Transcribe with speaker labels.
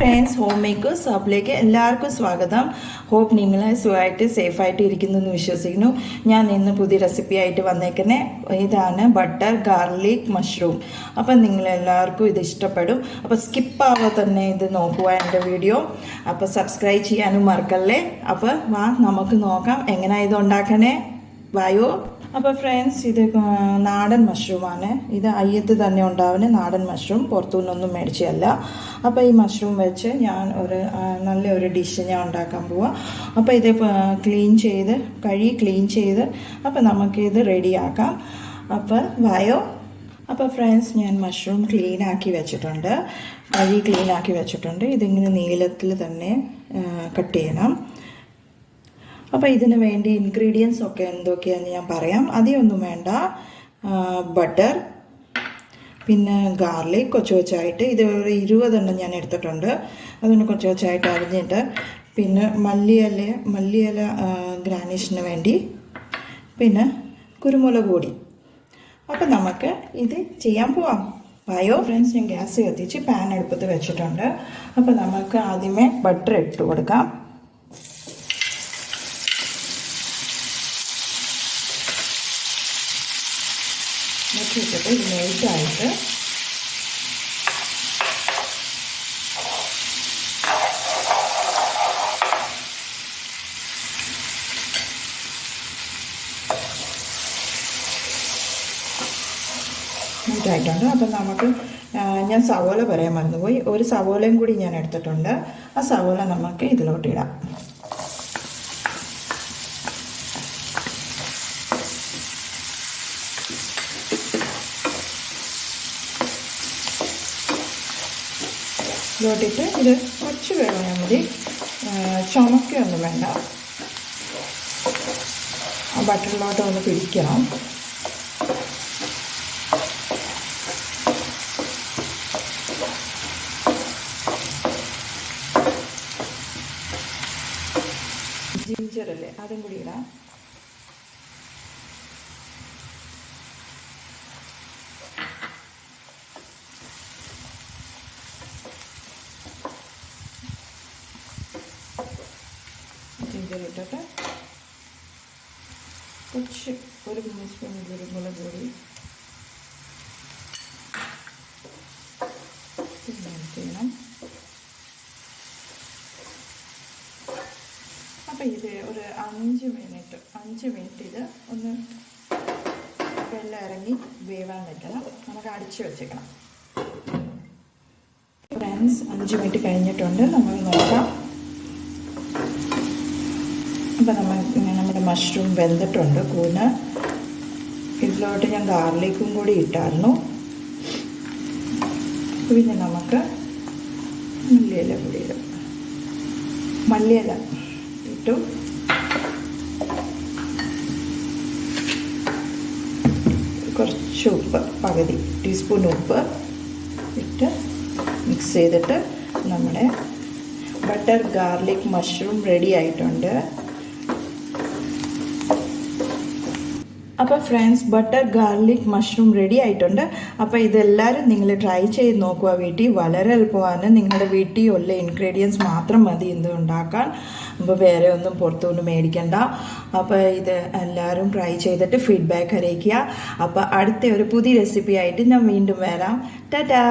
Speaker 1: Friends, home makers ഹബിലേക്ക് എല്ലാവർക്കും സ്വാഗതം. Hope നിങ്ങൾ സുഖമായിട്ട് സേഫായിട്ട് ഇരിക്കുന്നു എന്ന് വിശ്വസിക്കുന്നു. ഞാൻ ഇന്ന് പുതിയ റെസിപ്പി ആയിട്ട് വന്നേക്കുന്നത് ഇതാണ് ബട്ടർ ഗാർലിക് മഷ്റൂം. അപ്പം നിങ്ങളെല്ലാവർക്കും ഇത് ഇഷ്ടപ്പെടും. അപ്പോൾ സ്കിപ്പാവാതെ തന്നെ ഇത് നോക്കുക എൻ്റെ വീഡിയോ. അപ്പോൾ സബ്സ്ക്രൈബ് ചെയ്യാനും മറക്കല്ലേ. അപ്പോൾ വാ നമുക്ക് നോക്കാം എങ്ങനെയാണ് ഇത് ഉണ്ടാക്കണേ. വായോ. അപ്പോൾ ഫ്രണ്ട്സ്, ഇത് നാടൻ മഷ്റൂമാണ്. ഇത് അയ്യത്ത് തന്നെ ഉണ്ടാവുന്ന നാടൻ മഷ്റൂം, പുറത്തുനിന്നൊന്നും മേടിച്ചല്ല. അപ്പോൾ ഈ മഷ്റൂം വെച്ച് ഞാൻ നല്ലൊരു ഡിഷ് ഞാൻ ഉണ്ടാക്കാൻ പോവാം. അപ്പോൾ ഇത് ക്ലീൻ ചെയ്ത് അപ്പോൾ നമുക്കിത് റെഡിയാക്കാം. അപ്പോൾ വായോ. അപ്പോൾ ഫ്രണ്ട്സ്, ഞാൻ മഷ്റൂം ക്ലീൻ ആക്കി വെച്ചിട്ടുണ്ട്. ഇതിങ്ങനെ നീളത്തിൽ തന്നെ കട്ട് ചെയ്യണം. അപ്പോൾ ഇതിന് വേണ്ടി ഇൻഗ്രീഡിയൻസ് ഒക്കെ എന്തൊക്കെയാണെന്ന് ഞാൻ പറയാം. അധികമൊന്നും വേണ്ട. ബട്ടർ, പിന്നെ ഗാർലിക് കൊച്ചു കൊച്ചായിട്ട്, ഇത് ഒരു 20 എണ്ണം ഞാൻ എടുത്തിട്ടുണ്ട്. അതുകൊണ്ട് കൊച്ചു കൊച്ചായിട്ട് അരിഞ്ഞിട്ട്, പിന്നെ മല്ലിയില ഗ്രാനിഷിന് വേണ്ടി, പിന്നെ കുരുമുളക് പൊടി. അപ്പോൾ നമുക്ക് ഇത് ചെയ്യാൻ പോവാം. വായോ ഫ്രണ്ട്സ്, ഞാൻ ഗ്യാസ് കത്തിച്ച് പാൻ അടുപ്പത്ത് വെച്ചിട്ടുണ്ട്. അപ്പോൾ നമുക്ക് ആദ്യമേ ബട്ടർ ഇട്ട് കൊടുക്കാം. ഇട്ടിട്ട് മെൽറ്റായിട്ട് മെൽറ്റായിട്ടുണ്ട്. അപ്പം നമുക്ക് ഞാൻ സവോള പറയാൻ മറന്നുപോയി. ഒരു സവോളയും കൂടി ഞാൻ എടുത്തിട്ടുണ്ട്. ആ സവോള നമുക്ക് ഇതിലോട്ടിടാം. ഇതിലോട്ടിട്ട് ഇത് കുറച്ച് വേവായാൽ മതി. ചുമക്കൊന്നും വേണ്ട. ആ ബട്ടറിലോട്ട് ഒന്ന് പിടിക്കണം. ജിഞ്ചറല്ലേ, അതും കൂടി ഇടാം. ഇട്ടിട്ട് കുറച്ച് ഒരു 3 സ്പൂൺ കുരുമുളക് പൊടി ചെയ്യണം. അപ്പം ഇത് ഒരു 5 മിനിറ്റ് ഇത് ഒന്ന് വെള്ളം ഇറങ്ങി വേവാൻ വെക്കണം. നമുക്ക് അടിച്ച് വെച്ചേക്കണം. ഫ്രണ്ട്സ്, 5 മിനിറ്റ് കഴിഞ്ഞിട്ടുണ്ട്. നമുക്ക് നോക്കാം. അപ്പോൾ നമ്മുടെ മഷ്റൂം വെന്തിട്ടുണ്ട്. ഇതിലോട്ട് ഞാൻ ഗാർലിക്കും കൂടി ഇട്ടായിരുന്നു. പിന്നെ നമുക്ക് മല്ലിയില ഇട്ടു. കുറച്ച് ഉപ്പ്, പകുതി ടീസ്പൂൺ ഉപ്പ് ഇട്ട് മിക്സ് ചെയ്തിട്ട് നമ്മുടെ ബട്ടർ ഗാർലിക് മഷ്റൂം റെഡി ആയിട്ടുണ്ട്. അപ്പോൾ friends, butter garlic mushroom ready ആയിട്ടുണ്ട്. അപ്പോൾ ഇതെല്ലാവരും നിങ്ങൾ ട്രൈ ചെയ്ത് നോക്കുക. വീട്ടിൽ വളരെ എളുപ്പമാണ്. നിങ്ങളുടെ വീട്ടിൽ ഉള്ള ഇൻഗ്രീഡിയൻസ് മാത്രം മതി ഇത് ഉണ്ടാക്കാൻ. അപ്പോൾ വേറെ ഒന്നും പുറത്തുനിന്ന് മേടിക്കണ്ട. അപ്പോൾ ഇത് എല്ലാവരും ട്രൈ ചെയ്തിട്ട് ഫീഡ്ബാക്ക് അറിയിക്കുക. അപ്പോൾ അടുത്ത ഒരു പുതിയ റെസിപ്പി ആയിട്ട് ഞാൻ വീണ്ടും വരാം. ടാറ്റാ.